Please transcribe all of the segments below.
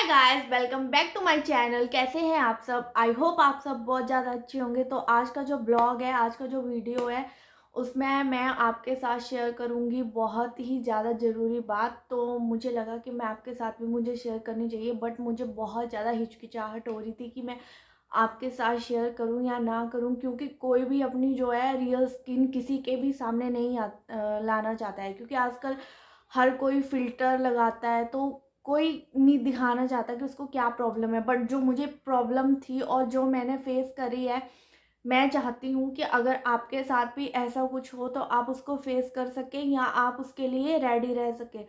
Guys, welcome back to my channel. कैसे हैं आप सब? आई होप आप सब बहुत ज़्यादा अच्छे होंगे। तो आज का जो ब्लॉग है, आज का जो वीडियो है, उसमें मैं आपके साथ शेयर करूंगी बहुत ही ज़्यादा ज़रूरी बात। तो मुझे लगा कि मैं आपके साथ भी मुझे शेयर करनी चाहिए, बट मुझे बहुत ज़्यादा हिचकिचाहट हो रही थी कि मैं आपके साथ शेयर करूं या ना करूं, क्योंकि कोई भी अपनी जो है रियल स्किन किसी के भी सामने नहीं लाना चाहता है। क्योंकि आजकल हर कोई फ़िल्टर लगाता है, तो कोई नहीं दिखाना चाहता कि उसको क्या प्रॉब्लम है। बट जो मुझे प्रॉब्लम थी और जो मैंने फेस करी है, मैं चाहती हूँ कि अगर आपके साथ भी ऐसा कुछ हो तो आप उसको फेस कर सकें या आप उसके लिए रेडी रह सकें।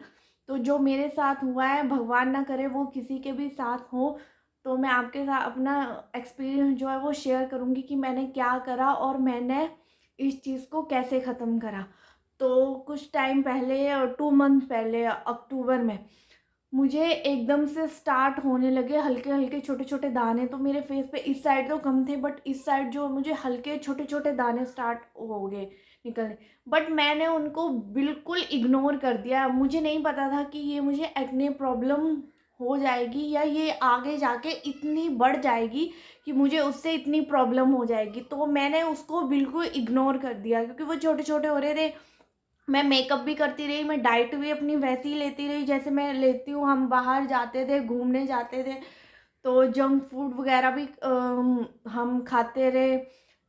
तो जो मेरे साथ हुआ है, भगवान ना करे वो किसी के भी साथ हो। तो मैं आपके साथ अपना एक्सपीरियंस जो है वो शेयर करूँगी कि मैंने क्या करा और मैंने इस चीज़ को कैसे ख़त्म करा। तो कुछ टाइम पहले, 2 मंथ पहले, अक्टूबर में मुझे एकदम से स्टार्ट होने लगे हल्के हल्के छोटे छोटे दाने। तो मेरे फेस पे इस साइड तो कम थे, बट इस साइड जो मुझे हल्के छोटे छोटे दाने स्टार्ट हो गए निकलने। बट मैंने उनको बिल्कुल इग्नोर कर दिया। मुझे नहीं पता था कि ये मुझे एक्ने प्रॉब्लम हो जाएगी या ये आगे जाके इतनी बढ़ जाएगी कि मुझे उससे इतनी प्रॉब्लम हो जाएगी। तो मैंने उसको बिल्कुल इग्नोर कर दिया, क्योंकि वो छोटे छोटे हो रहे थे। मैं मेकअप भी करती रही, मैं डाइट भी अपनी वैसी ही लेती रही जैसे मैं लेती हूँ। हम बाहर जाते थे, घूमने जाते थे, तो जंक फूड वगैरह भी हम खाते रहे।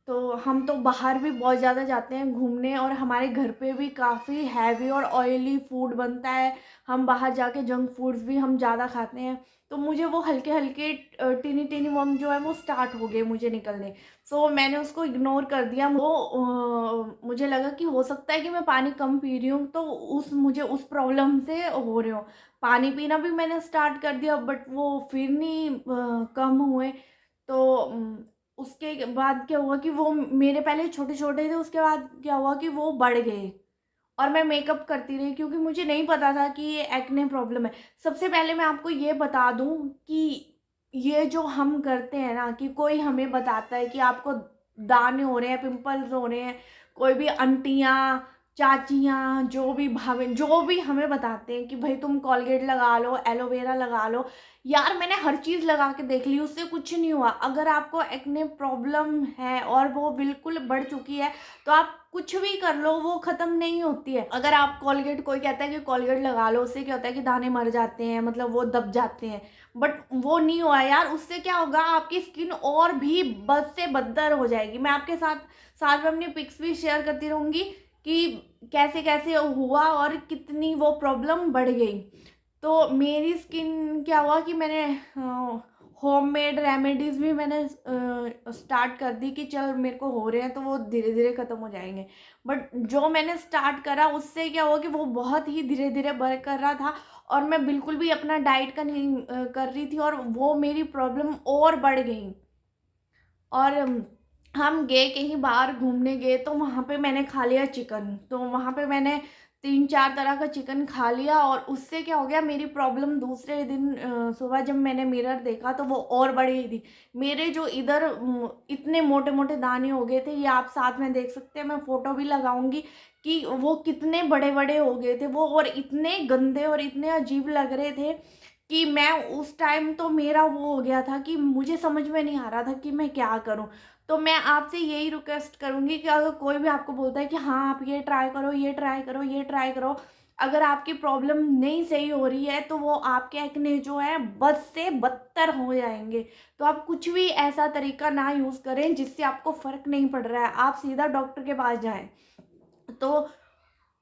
तो हम तो बाहर भी बहुत ज़्यादा जाते हैं घूमने, और हमारे घर पे भी काफ़ी हैवी और ऑयली फूड बनता है। हम बाहर जाके जंक फूड्स भी हम ज़्यादा खाते हैं। तो मुझे वो हल्के हल्के टीनी टीनी वर्म जो है वो स्टार्ट हो गए मुझे निकलने। सो मैंने उसको इग्नोर कर दिया। वो मुझे लगा कि हो सकता है कि मैं पानी कम पी रही हूँ, तो मुझे उस प्रॉब्लम से हो रहे हो। पानी पीना भी मैंने स्टार्ट कर दिया, बट वो फिर नहीं कम हुए। तो उसके बाद क्या हुआ कि वो मेरे पहले छोटे छोटे थे, उसके बाद क्या हुआ कि वो बढ़ गए। और मैं मेकअप करती रही, क्योंकि मुझे नहीं पता था कि ये एक्ने प्रॉब्लम है। सबसे पहले मैं आपको ये बता दूं कि ये जो हम करते हैं ना, कि कोई हमें बताता है कि आपको दाने हो रहे हैं, पिंपल्स हो रहे हैं, कोई भी आंटियाँ, चाचियाँ, जो भी भाभी, जो भी हमें बताते हैं कि भाई तुम कोलगेट लगा लो, एलोवेरा लगा लो। यार मैंने हर चीज़ लगा के देख ली, उससे कुछ नहीं हुआ। अगर आपको एक्ने प्रॉब्लम है और वो बिल्कुल बढ़ चुकी है, तो आप कुछ भी कर लो वो खत्म नहीं होती है। अगर आप कोलगेट, कोई कहता है कि कोलगेट लगा लो, उससे क्या होता है कि दाने मर जाते हैं, मतलब वो दब जाते हैं। बट वो नहीं हुआ यार। उससे क्या होगा, आपकी स्किन और भी बद से बदतर हो जाएगी। मैं आपके साथ साथ में अपनी पिक्स भी शेयर करती रहूंगी कि कैसे कैसे हुआ और कितनी वो प्रॉब्लम बढ़ गई। तो मेरी स्किन क्या हुआ कि मैंने होममेड रेमेडीज़ भी मैंने स्टार्ट कर दी कि चल मेरे को हो रहे हैं तो वो धीरे धीरे ख़त्म हो जाएंगे। बट जो मैंने स्टार्ट करा उससे क्या हुआ कि वो बहुत ही धीरे धीरे बढ़ कर रहा था, और मैं बिल्कुल भी अपना डाइट का नहीं कर रही थी, और वो मेरी प्रॉब्लम और बढ़ गई। और हम गए कहीं बाहर घूमने गए, तो वहाँ पे मैंने खा लिया चिकन। तो वहाँ पे मैंने 3-4 तरह का चिकन खा लिया, और उससे क्या हो गया, मेरी प्रॉब्लम दूसरे दिन सुबह जब मैंने मिरर देखा तो वो और बढ़ गई थी। मेरे जो इधर इतने मोटे मोटे दाने हो गए थे, ये आप साथ में देख सकते हैं, मैं फ़ोटो भी लगाऊंगी कि वो कितने बड़े बड़े हो गए थे वो, और इतने गंदे और इतने अजीब लग रहे थे कि मैं उस टाइम तो मेरा वो हो गया था कि मुझे समझ में नहीं आ रहा था कि मैं क्या करूं। तो मैं आपसे यही रिक्वेस्ट करूंगी कि अगर कोई भी आपको बोलता है कि हाँ आप ये ट्राई करो, ये ट्राई करो, ये ट्राई करो, अगर आपकी प्रॉब्लम नहीं सही हो रही है तो वो आपके एक्ने जो है बद से बदतर हो जाएंगे। तो आप कुछ भी ऐसा तरीका ना यूज़ करें जिससे आपको फ़र्क नहीं पड़ रहा है, आप सीधा डॉक्टर के पास जाएं। तो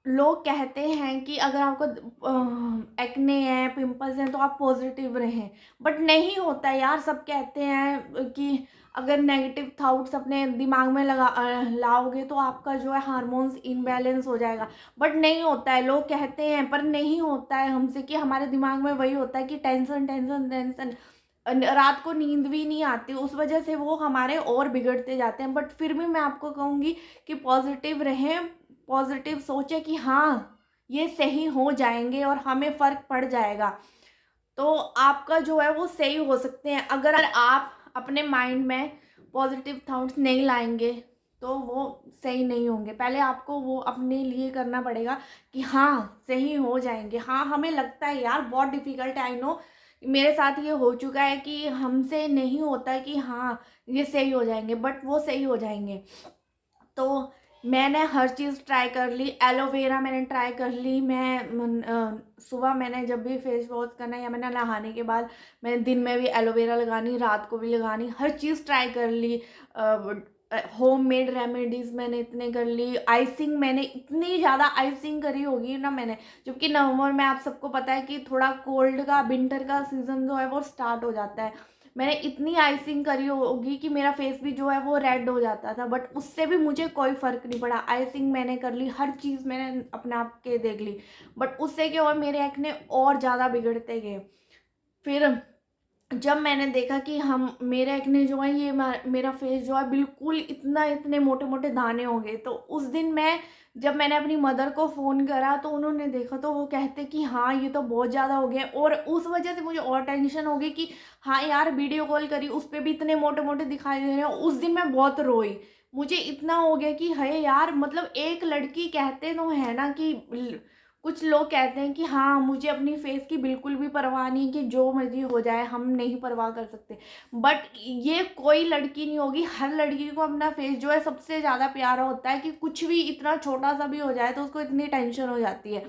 लोग कहते हैं कि अगर आपको एक्ने है, पिंपल्स हैं, तो आप पॉजिटिव रहें। बट नहीं होता है यार। सब कहते हैं कि अगर नेगेटिव थॉट्स अपने दिमाग में लाओगे तो आपका जो है हार्मोन्स इनबैलेंस हो जाएगा। बट नहीं होता है, लोग कहते हैं पर नहीं होता है हमसे, कि हमारे दिमाग में वही होता है कि टेंशन टेंशन टेंशन, रात को नींद भी नहीं आती, उस वजह से वो हमारे और बिगड़ते जाते हैं। बट फिर भी मैं आपको कहूँगी कि पॉजिटिव रहें, पॉजिटिव सोचे कि हाँ ये सही हो जाएंगे और हमें फ़र्क पड़ जाएगा। तो आपका जो है वो सही हो सकते हैं। अगर आप अपने माइंड में पॉजिटिव थॉट्स नहीं लाएंगे तो वो सही नहीं होंगे। पहले आपको वो अपने लिए करना पड़ेगा कि हाँ सही हो जाएंगे। हाँ हमें लगता है यार बहुत डिफ़िकल्ट है, आई नो, मेरे साथ ये हो चुका है कि हमसे नहीं होता कि हाँ, ये सही हो जाएँगे, बट वो सही हो जाएँगे। तो मैंने हर चीज़ ट्राई कर ली, एलोवेरा मैंने ट्राई कर ली, सुबह मैंने जब भी फेस वॉश करना है या मैंने नहाने के बाद मैंने दिन में भी एलोवेरा लगानी, रात को भी लगानी, हर चीज़ ट्राई कर ली। होममेड रेमेडीज़ मैंने इतने कर ली, आइसिंग मैंने इतनी ज़्यादा आइसिंग करी होगी ना मैंने, जबकि नवंबर में आप सबको पता है कि थोड़ा कोल्ड का विंटर का सीज़न जो है वो स्टार्ट हो जाता है। मैंने इतनी आइसिंग करी होगी कि मेरा फेस भी जो है वो रेड हो जाता था, बट उससे भी मुझे कोई फ़र्क नहीं पड़ा। आइसिंग मैंने कर ली, हर चीज़ मैंने अपने आप के देख ली, बट उससे क्या हुआ, मेरे एक्ने और ज़्यादा बिगड़ते गए। फिर जब मैंने देखा कि हम मेरे एक्ने जो है ये मेरा फेस जो है बिल्कुल इतने मोटे मोटे दाने हो गए, तो उस दिन जब मैंने अपनी मदर को फ़ोन करा तो उन्होंने देखा तो वो कहते कि हाँ ये तो बहुत ज़्यादा हो गया, और उस वजह से मुझे और टेंशन हो गई कि हाँ यार, वीडियो कॉल करी उस पर भी इतने मोटे मोटे दिखाई दे रहे हैं। उस दिन मैं बहुत रोई, मुझे इतना हो गया कि है यार, मतलब एक लड़की, कहते तो है ना कि कुछ लोग कहते हैं कि हाँ, मुझे अपनी फेस की बिल्कुल भी परवाह नहीं, कि जो मर्जी हो जाए हम नहीं परवाह कर सकते, बट ये कोई लड़की नहीं होगी, हर लड़की को अपना फेस जो है सबसे ज़्यादा प्यारा होता है, कि कुछ भी इतना छोटा सा भी हो जाए तो उसको इतनी टेंशन हो जाती है।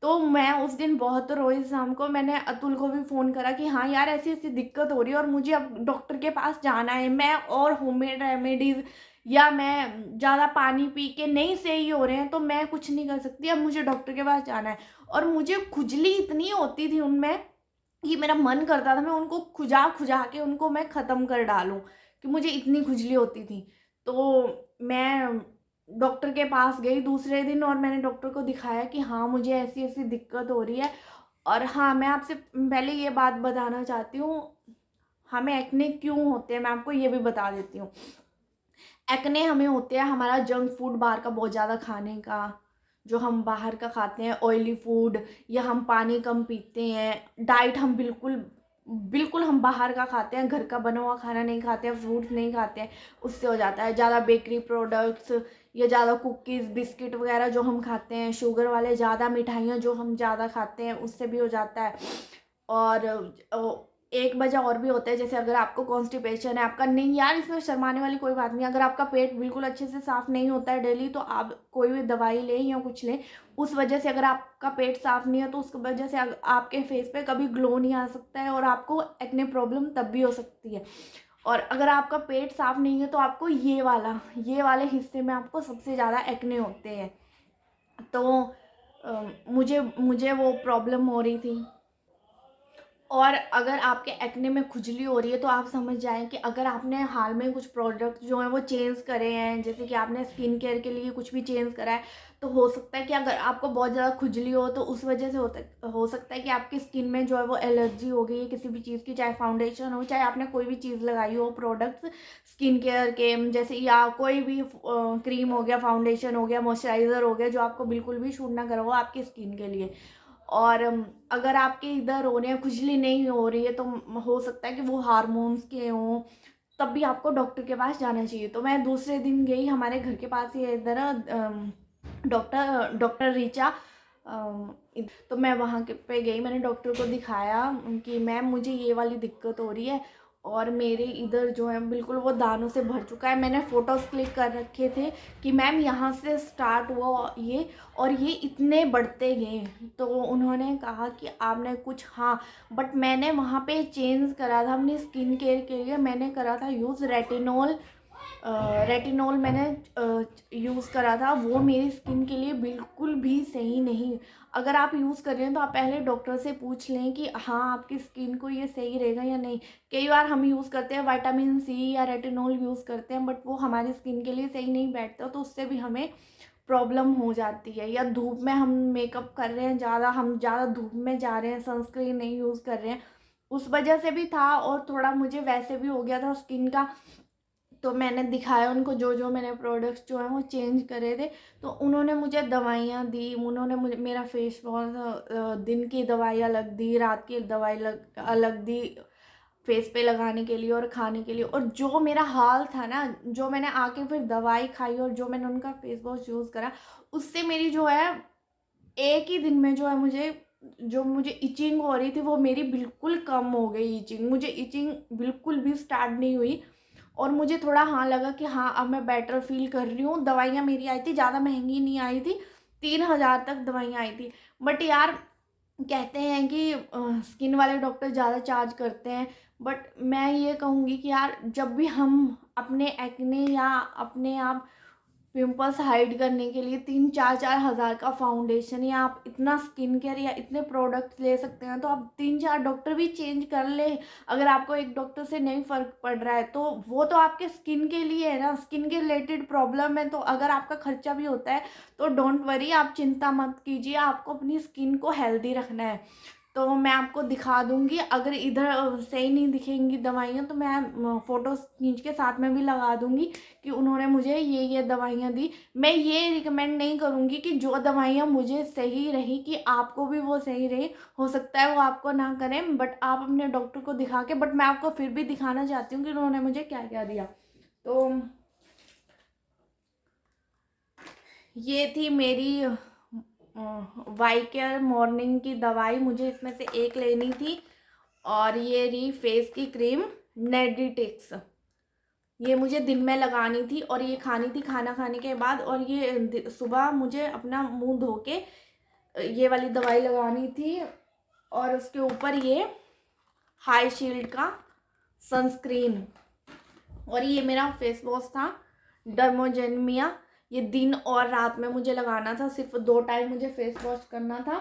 तो मैं उस दिन बहुत रोई, शाम को मैंने अतुल को भी फ़ोन करा कि हाँ यार, ऐसी ऐसी दिक्कत हो रही है और मुझे अब डॉक्टर के पास जाना है, मैं और होममेड रेमेडीज़ या मैं ज़्यादा पानी पी के नहीं सही हो रहे हैं तो मैं कुछ नहीं कर सकती, अब मुझे डॉक्टर के पास जाना है। और मुझे खुजली इतनी होती थी उनमें कि मेरा मन करता था मैं उनको खुजा खुजा के उनको मैं ख़त्म कर डालूं, कि मुझे इतनी खुजली होती थी। तो मैं डॉक्टर के पास गई दूसरे दिन और मैंने डॉक्टर को दिखाया कि हाँ, मुझे ऐसी ऐसी दिक्कत हो रही है। और हाँ, मैं आपसे पहले ये बात बताना चाहती हूँ, हमें एक्ने क्यों होते हैं मैं आपको ये भी बता देती हूँ। एक्ने हमें होते हैं हमारा जंक फूड बाहर का बहुत ज़्यादा खाने का, जो हम बाहर का खाते हैं ऑयली फूड, या हम पानी कम पीते हैं, डाइट हम बिल्कुल बिल्कुल हम बाहर का खाते हैं, घर का बना हुआ खाना नहीं खाते हैं, फ्रूट्स नहीं खाते हैं, उससे हो जाता है। ज़्यादा बेकरी प्रोडक्ट्स या ज़्यादा कुकीज़ बिस्किट वगैरह जो हम खाते हैं, शुगर वाले ज़्यादा मिठाइयाँ जो हम ज़्यादा खाते हैं, उससे भी हो जाता है। और एक वजह और भी होता है, जैसे अगर आपको कॉन्स्टिपेशन है, आपका नहीं यार, इसमें शर्माने वाली कोई बात नहीं, अगर आपका पेट बिल्कुल अच्छे से साफ़ नहीं होता है डेली, तो आप कोई भी दवाई लें या कुछ लें, उस वजह से अगर आपका पेट साफ़ नहीं है तो उस वजह से आपके फेस पे कभी ग्लो नहीं आ सकता है और आपको एक्ने प्रॉब्लम तब भी हो सकती है। और अगर आपका पेट साफ़ नहीं है तो आपको ये वाले हिस्से में आपको सबसे ज़्यादा एक्ने होते हैं। तो मुझे मुझे वो प्रॉब्लम हो रही थी। और अगर आपके एक्ने में खुजली हो रही है तो आप समझ जाएं कि अगर आपने हाल में कुछ प्रोडक्ट जो हैं वो चेंज करे हैं, जैसे कि आपने स्किन केयर के लिए कुछ भी चेंज करा है, तो हो सकता है कि अगर आपको बहुत ज़्यादा खुजली हो तो उस वजह से हो सकता है कि आपकी स्किन में जो है वो एलर्जी हो गई है किसी भी चीज़ की, चाहे फाउंडेशन हो, चाहे आपने कोई भी चीज़ लगाई हो प्रोडक्ट्स स्किन केयर के, जैसे या कोई भी क्रीम हो गया, फाउंडेशन हो गया, मॉइस्चराइज़र हो गया, जो आपको बिल्कुल भी शूट ना करा हो आपकी स्किन के लिए। और अगर आपके इधर हो रहे हैं, खुजली नहीं हो रही है, तो हो सकता है कि वो हार्मोन्स के हों, तब भी आपको डॉक्टर के पास जाना चाहिए। तो मैं दूसरे दिन गई, हमारे घर के पास ही है इधर डॉक्टर डॉक्टर रीचा, तो मैं वहाँ के पे गई, मैंने डॉक्टर को दिखाया कि मैम मुझे ये वाली दिक्कत हो रही है और मेरे इधर जो है बिल्कुल वो दानों से भर चुका है। मैंने फ़ोटोज़ क्लिक कर रखे थे कि मैम यहाँ से स्टार्ट हुआ ये, और ये इतने बढ़ते गए। तो उन्होंने कहा कि आपने कुछ, हाँ, बट मैंने वहाँ पे चेंज करा था अपनी स्किन केयर के लिए, मैंने करा था यूज़ रेटिनॉल। रेटिनॉल मैंने यूज़ करा था, वो मेरी स्किन के लिए बिल्कुल भी सही नहीं। अगर आप यूज़ कर रहे हैं तो आप पहले डॉक्टर से पूछ लें कि हाँ, आपकी स्किन को ये सही रहेगा या नहीं। कई बार हम यूज़ करते हैं विटामिन सी या रेटिनॉल यूज़ करते हैं, बट वो हमारी स्किन के लिए सही नहीं बैठता, तो उससे भी हमें प्रॉब्लम हो जाती है। या धूप में हम मेकअप कर रहे हैं ज़्यादा, हम ज़्यादा धूप में जा रहे हैं, सनस्क्रीन नहीं यूज़ कर रहे हैं, उस वजह से भी था। और थोड़ा मुझे वैसे भी हो गया था स्किन का, तो मैंने दिखाया उनको जो जो मैंने प्रोडक्ट्स जो हैं वो चेंज करे थे। तो उन्होंने मुझे दवाइयाँ दी, उन्होंने मुझे मेरा फेस वॉश, दिन की दवाई अलग दी, रात की दवाई अलग दी फेस पे लगाने के लिए और खाने के लिए। और जो मेरा हाल था ना, जो मैंने आके फिर दवाई खाई और जो मैंने उनका फेस वॉश यूज़ करा, उससे मेरी जो है एक ही दिन में जो है मुझे जो मुझे इचिंग हो रही थी वो मेरी बिल्कुल कम हो गई। मुझे इचिंग बिल्कुल भी स्टार्ट नहीं हुई और मुझे थोड़ा हाँ लगा कि हाँ अब मैं बेटर फील कर रही हूँ। दवाइयाँ मेरी आई थी, ज़्यादा महंगी नहीं आई थी, 3,000 तक दवाइयाँ आई थी। बट यार कहते हैं कि स्किन वाले डॉक्टर ज़्यादा चार्ज करते हैं, बट मैं ये कहूँगी कि यार जब भी हम अपने एक्ने या अपने आप पिंपल्स हाइड करने के लिए 3-4 हज़ार का फाउंडेशन या आप इतना स्किन केयर या इतने प्रोडक्ट्स ले सकते हैं, तो आप 3-4 डॉक्टर भी चेंज कर ले। अगर आपको एक डॉक्टर से नहीं फ़र्क पड़ रहा है तो वो तो आपके स्किन के लिए है ना, स्किन के रिलेटेड प्रॉब्लम है, तो अगर आपका खर्चा भी होता है तो डोंट वरी, आप चिंता मत कीजिए, आपको अपनी स्किन को हेल्दी रखना है। तो मैं आपको दिखा दूंगी, अगर इधर सही नहीं दिखेंगी दवाइयाँ तो मैं फ़ोटोज़ खींच के साथ में भी लगा दूंगी कि उन्होंने मुझे ये दवाइयाँ दी। मैं ये रिकमेंड नहीं करूँगी कि जो दवाइयाँ मुझे सही रही कि आपको भी वो सही रही, हो सकता है वो आपको ना करें, बट आप अपने डॉक्टर को दिखा के, बट मैं आपको फिर भी दिखाना चाहती हूँ कि उन्होंने मुझे क्या क्या दिया। तो ये थी मेरी वाई केयर मॉर्निंग की दवाई, मुझे इसमें से एक लेनी थी। और ये रही फेस की क्रीम नेडिटिक्स, ये मुझे दिन में लगानी थी और ये खानी थी खाना खाने के बाद, और ये सुबह मुझे अपना मुंह धो के ये वाली दवाई लगानी थी। और उसके ऊपर ये हाई शील्ड का सनस्क्रीन, और ये मेरा फेस वॉश था डर्मोजेनिया। ये दिन और रात में मुझे लगाना था, सिर्फ 2 टाइम मुझे फेस वॉश करना था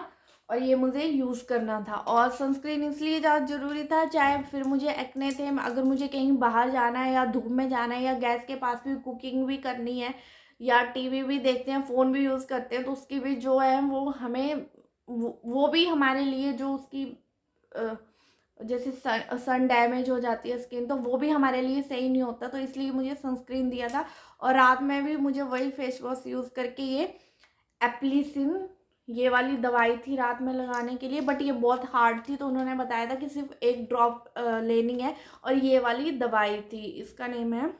और ये मुझे यूज़ करना था। और सनस्क्रीन इसलिए ज़्यादा ज़रूरी था, चाहे फिर मुझे एक्ने थे, अगर मुझे कहीं बाहर जाना है या धूप में जाना है या गैस के पास भी कुकिंग भी करनी है या टीवी भी देखते हैं, फ़ोन भी यूज़ करते हैं, तो उसकी भी जो है वो हमें वो भी हमारे लिए जो उसकी जैसे सन डैमेज हो जाती है स्किन, तो वो भी हमारे लिए सही नहीं होता, तो इसलिए मुझे सनस्क्रीन दिया था। और रात में भी मुझे वही फेस वॉश यूज़ करके ये एप्लीसिन ये वाली दवाई थी रात में लगाने के लिए, बट ये बहुत हार्ड थी तो उन्होंने बताया था कि सिर्फ 1 ड्रॉप लेनी है। और ये वाली दवाई थी, इसका नेम है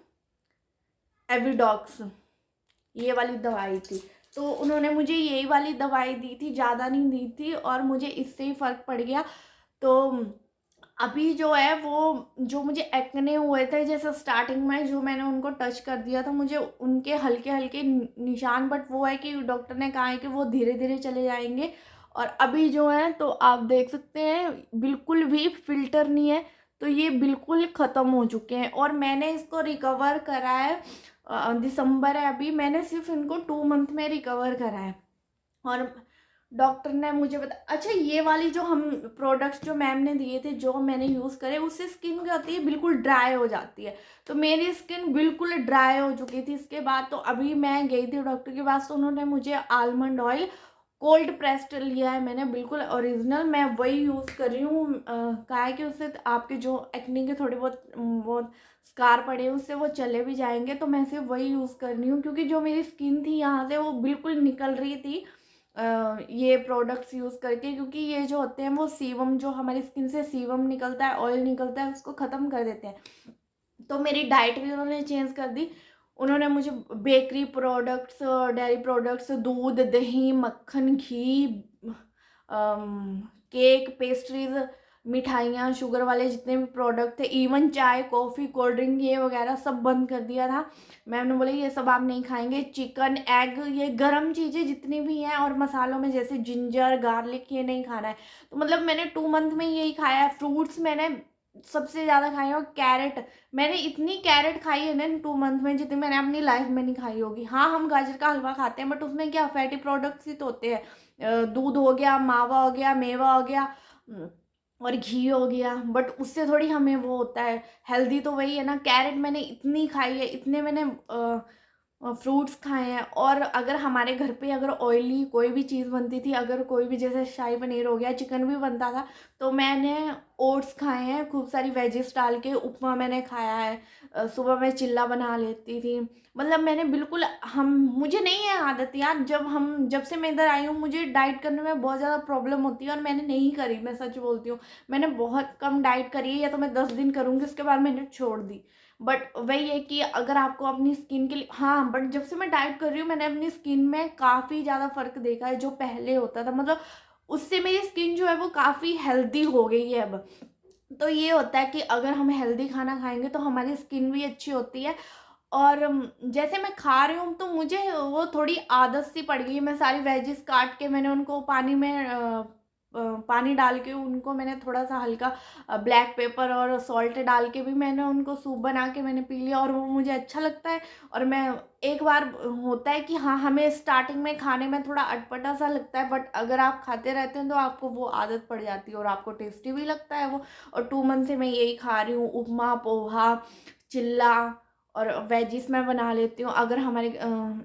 एविडॉक्स, ये वाली दवाई थी। तो उन्होंने मुझे यही वाली दवाई दी थी, ज़्यादा नहीं दी थी, और मुझे इससे ही फ़र्क पड़ गया। तो अभी जो है वो जो मुझे एक्ने हुए थे जैसे स्टार्टिंग में, जो मैंने उनको टच कर दिया था, मुझे उनके हल्के हल्के निशान, बट वो है कि डॉक्टर ने कहा है कि वो धीरे धीरे चले जाएंगे। और अभी जो है तो आप देख सकते हैं बिल्कुल भी फिल्टर नहीं है, तो ये बिल्कुल ख़त्म हो चुके हैं। और मैंने इसको रिकवर करा है, दिसंबर है अभी, मैंने सिर्फ इनको 2 मंथ में रिकवर करा है। और डॉक्टर ने मुझे बताया, अच्छा ये वाली जो हम प्रोडक्ट्स जो मैम ने दिए थे जो मैंने यूज़ करे, उससे स्किन क्या होती है, बिल्कुल ड्राई हो जाती है। तो मेरी स्किन बिल्कुल ड्राई हो चुकी थी इसके बाद। तो अभी मैं गई थी डॉक्टर के पास, तो उन्होंने मुझे आलमंड ऑयल कोल्ड प्रेस्ड लिया है मैंने, बिल्कुल ओरिजिनल, मैं वही यूज़ कर रही हूँ। कहा है कि उससे आपके जो एक्ने के थोड़े बहुत स्कार पड़े हैं उससे वो चले भी जाएंगे, तो मैं सिर्फ वही यूज़ कर रही हूँ, क्योंकि जो मेरी स्किन थी यहाँ से वो बिल्कुल निकल रही थी ये प्रोडक्ट्स यूज़ करके, क्योंकि ये जो होते हैं वो सीवम, जो हमारी स्किन से सीवम निकलता है, ऑयल निकलता है, उसको ख़त्म कर देते हैं। तो मेरी डाइट भी उन्होंने चेंज कर दी। उन्होंने मुझे बेकरी प्रोडक्ट्स, डेयरी प्रोडक्ट्स, दूध, दही, मक्खन, घी, केक, पेस्ट्रीज, मिठाइयाँ, शुगर वाले जितने भी प्रोडक्ट थे, इवन चाय, कॉफ़ी, कोल्ड ड्रिंक ये वगैरह सब बंद कर दिया था। मैम ने बोला ये सब आप नहीं खाएंगे, चिकन, एग, ये गर्म चीज़ें जितनी भी हैं, और मसालों में जैसे जिंजर, गार्लिक, ये नहीं खाना है। तो मतलब मैंने 2 मंथ में यही खाया है। फ्रूट्स मैंने सबसे ज़्यादा खाई है, और कैरेट, मैंने इतनी कैरेट खाई है ना 2 मंथ में जितनी मैंने अपनी लाइफ में नहीं खाई होगी। हाँ, हम गाजर का हलवा खाते हैं, बट उसमें क्या फैटी प्रोडक्ट्स ही तो होते हैं, दूध हो गया, मावा हो गया, मेवा हो गया, और घी हो गया, बट उससे थोड़ी हमें वो होता है, हेल्दी तो वही है ना। कैरेट मैंने इतनी खाई है, इतने मैंने फ्रूट्स खाए हैं। और अगर हमारे घर पे अगर ऑयली कोई भी चीज़ बनती थी, अगर कोई भी जैसे शाही पनीर हो गया, चिकन भी बनता था, तो मैंने ओट्स खाए हैं, खूब सारी वेजिस डाल के उपमा मैंने खाया है, सुबह मैं चिल्ला बना लेती थी। मतलब मैंने बिल्कुल, हम मुझे नहीं है आदत यार, जब से मैं इधर आई हूँ मुझे डाइट करने में बहुत ज़्यादा प्रॉब्लम होती है, और मैंने नहीं करी, मैं सच बोलती हूँ। मैंने बहुत कम डाइट करी है, या तो मैं 10 दिन करूँगी उसके बाद मैंने छोड़ दी। बट वही है कि अगर आपको अपनी स्किन के लिए, हाँ, बट जब से मैं डाइट कर रही हूँ मैंने अपनी स्किन में काफ़ी ज़्यादा फ़र्क देखा है, जो पहले होता था, मतलब उससे मेरी स्किन जो है वो काफ़ी हेल्दी हो गई है अब। तो ये होता है कि अगर हम हेल्दी खाना खाएंगे तो हमारी स्किन भी अच्छी होती है। और जैसे मैं खा रही हूँ तो मुझे वो थोड़ी आदत सी पड़ गई है। मैं सारी वेजिस काट के मैंने उनको पानी में पानी डाल के उनको मैंने थोड़ा सा हल्का ब्लैक पेपर और सॉल्ट डाल के भी मैंने उनको सूप बना के मैंने पी लिया, और वो मुझे अच्छा लगता है। और मैं एक बार होता है कि हाँ, हमें स्टार्टिंग में खाने में थोड़ा अटपटा सा लगता है, बट अगर आप खाते रहते हैं तो आपको वो आदत पड़ जाती है और आपको टेस्टी भी लगता है वो। और 2 मंथ से मैं यही खा रही हूँ, उपमा, पोहा, चिल्ला, और वेजिस मैं बना लेती हूँ। अगर हमारे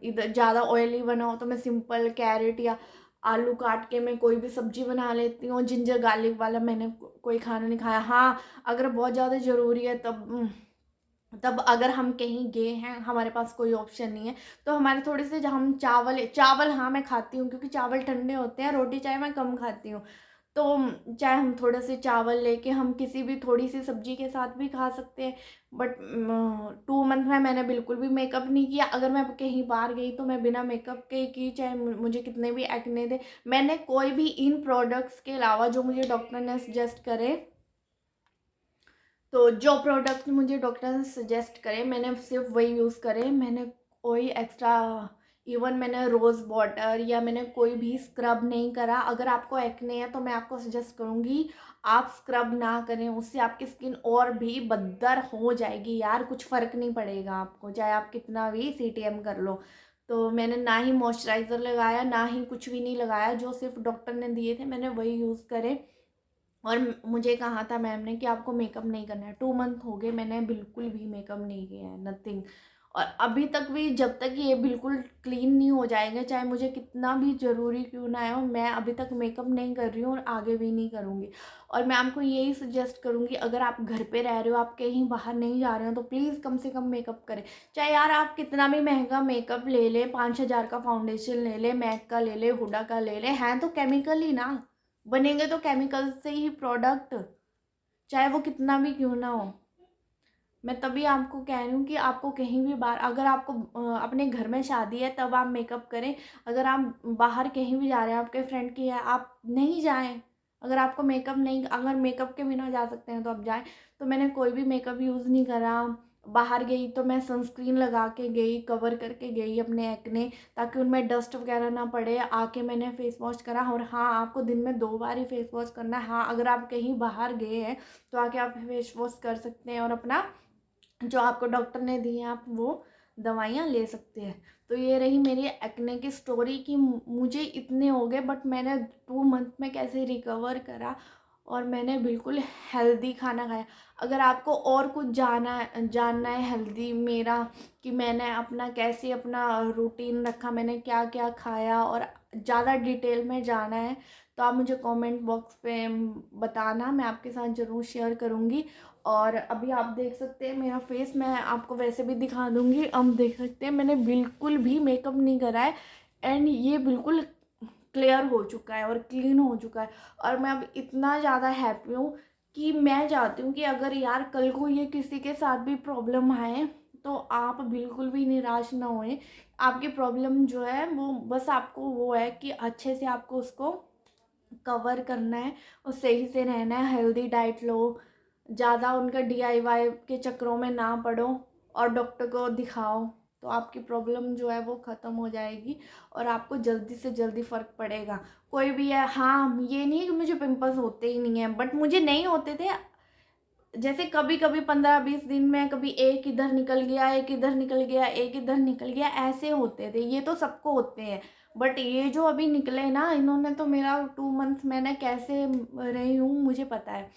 इधर ज़्यादा ऑयली बना हो तो मैं सिंपल कैरेट या आलू काट के मैं कोई भी सब्जी बना लेती हूँ। जिंजर गार्लिक वाला मैंने कोई खाना नहीं खाया। हाँ, अगर बहुत ज़्यादा ज़रूरी है तब तब अगर हम कहीं गए हैं, हमारे पास कोई ऑप्शन नहीं है, तो हमारे थोड़े से हम चावल चावल हाँ मैं खाती हूँ, क्योंकि चावल ठंडे होते हैं। रोटी चाय मैं कम खाती हूँ। तो चाहे हम थोड़े से चावल लेके हम किसी भी थोड़ी सी सब्जी के साथ भी खा सकते हैं। बट 2 मंथ में मैंने बिल्कुल भी मेकअप नहीं किया। अगर मैं कहीं बाहर गई तो मैं बिना मेकअप के की, चाहे मुझे कितने भी एक्ने दे, मैंने कोई भी इन प्रोडक्ट्स के अलावा जो मुझे डॉक्टर ने सजेस्ट करे, तो जो प्रोडक्ट मुझे डॉक्टर ने सजेस्ट करे मैंने सिर्फ वही यूज़ करे। मैंने कोई एक्स्ट्रा, इवन मैंने रोज़ वाटर या मैंने कोई भी स्क्रब नहीं करा। अगर आपको एक्ने है तो मैं आपको सजेस्ट करूँगी आप स्क्रब ना करें, उससे आपकी स्किन और भी बदतर हो जाएगी यार। कुछ फ़र्क नहीं पड़ेगा आपको, चाहे आप कितना भी CTM कर लो। तो मैंने ना ही मॉइस्चराइज़र लगाया, ना ही कुछ भी नहीं लगाया, जो सिर्फ डॉक्टर ने दिए थे मैंने वही यूज़ करे। और मुझे कहा था मैम ने कि आपको मेकअप नहीं करना है। 2 मंथ हो गए, मैंने बिल्कुल भी मेकअप नहीं किया है, नथिंग। और अभी तक भी जब तक ये बिल्कुल क्लीन नहीं हो जाएंगे, चाहे मुझे कितना भी ज़रूरी क्यों ना हो, मैं अभी तक मेकअप नहीं कर रही हूँ और आगे भी नहीं करूँगी। और मैं आपको यही सजेस्ट करूँगी, अगर आप घर पे रह रहे हो, आप कहीं बाहर नहीं जा रहे हो, तो प्लीज़ कम से कम मेकअप करें। चाहे यार आप कितना भी महंगा मेकअप ले लें, 5,000 का फाउंडेशन ले लें, मैक का ले लें, हुडा का ले लें, हैं तो केमिकल ही ना, बनेंगे तो केमिकल से ही प्रोडक्ट, चाहे वो कितना भी क्यों ना हो। मैं तभी आपको कह रही हूँ कि आपको कहीं भी बाहर, अगर आपको अपने घर में शादी है तब आप मेकअप करें। अगर आप बाहर कहीं भी जा रहे हैं, आपके फ्रेंड की है, आप नहीं जाएं। अगर आपको मेकअप नहीं, अगर मेकअप के बिना जा सकते हैं तो आप जाएं। तो मैंने कोई भी मेकअप यूज़ नहीं करा। बाहर गई तो मैं सनस्क्रीन लगा के गई, कवर करके गई अपने एक्ने, ताकि उनमें डस्ट वगैरह ना पड़े। आके मैंने फेस वॉश करा। और हाँ, आपको दिन में 2 बार ही फेस वॉश करना है। हाँ, अगर आप कहीं बाहर गए हैं तो आके आप फेस वॉश कर सकते हैं और अपना जो आपको डॉक्टर ने दी है आप वो दवाइयाँ ले सकते हैं। तो ये रही मेरी एक्ने की स्टोरी कि मुझे इतने हो गए, बट मैंने 2 मंथ में कैसे रिकवर करा, और मैंने बिल्कुल हेल्दी खाना खाया। अगर आपको और कुछ जानना है हेल्दी मेरा, कि मैंने अपना कैसे अपना रूटीन रखा, मैंने क्या क्या खाया, और ज़्यादा डिटेल में जाना है, तो आप मुझे कमेंट बॉक्स पे बताना, मैं आपके साथ ज़रूर शेयर करूँगी। और अभी आप देख सकते हैं मेरा फेस, मैं आपको वैसे भी दिखा दूँगी। अब देख सकते हैं मैंने बिल्कुल भी मेकअप नहीं करा है, एंड ये बिल्कुल क्लियर हो चुका है और क्लीन हो चुका है। और मैं अब इतना ज़्यादा हैप्पी हूँ कि मैं चाहती हूँ कि अगर यार कल को ये किसी के साथ भी प्रॉब्लम आए तो आप बिल्कुल भी निराश ना होएं। आपकी प्रॉब्लम जो है वो बस आपको वो है कि अच्छे से आपको उसको कवर करना है और सही से रहना है। हेल्दी डाइट लो, ज़्यादा उनका DIY के चक्करों में ना पड़ो, और डॉक्टर को दिखाओ, तो आपकी प्रॉब्लम जो है वो ख़त्म हो जाएगी और आपको जल्दी से जल्दी फ़र्क पड़ेगा। कोई भी है, हाँ ये नहीं है कि मुझे पिंपल्स होते ही नहीं हैं, बट मुझे नहीं होते थे। जैसे कभी कभी 15-20 दिन में कभी एक इधर निकल गया, एक इधर निकल गया, एक इधर निकल गया, ऐसे होते थे। ये तो सबको होते हैं, बट ये जो अभी निकले ना, इन्होंने तो मेरा 2 मंथ मैंने कैसे रही हूँ मुझे पता है।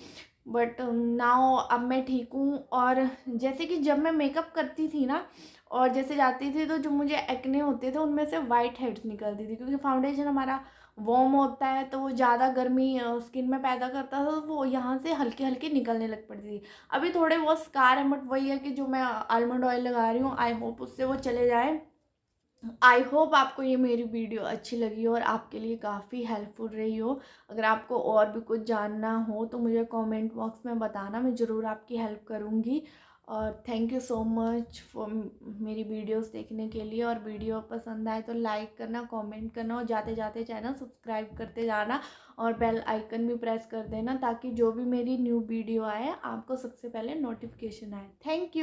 बट नाउ अब मैं ठीक हूँ। और जैसे कि जब मैं मेकअप करती थी ना और जैसे जाती थी, तो जो मुझे एक्ने होते थे उनमें से वाइट हेड्स निकलती थी, क्योंकि फाउंडेशन हमारा वार्म होता है तो वो ज़्यादा गर्मी स्किन में पैदा करता था, तो वो यहाँ से हल्के हल्के निकलने लग पड़ती थी। अभी थोड़े बहुत स्कार हैं, बट वही है कि जो मैं आलमंड ऑयल लगा रही हूँ, आई होप उससे वो चले जाए। आई होप आपको ये मेरी वीडियो अच्छी लगी हो और आपके लिए काफ़ी हेल्पफुल रही हो। अगर आपको और भी कुछ जानना हो तो मुझे कमेंट बॉक्स में बताना, मैं ज़रूर आपकी हेल्प करूँगी। और thank you so much for मेरी वीडियोस देखने के लिए। और वीडियो पसंद आए तो लाइक करना, कमेंट करना और जाते जाते चैनल सब्सक्राइब करते जाना और बेल आइकन भी प्रेस कर देना ताकि जो भी मेरी न्यू वीडियो आए आपको सबसे पहले नोटिफिकेशन आए। Thank you.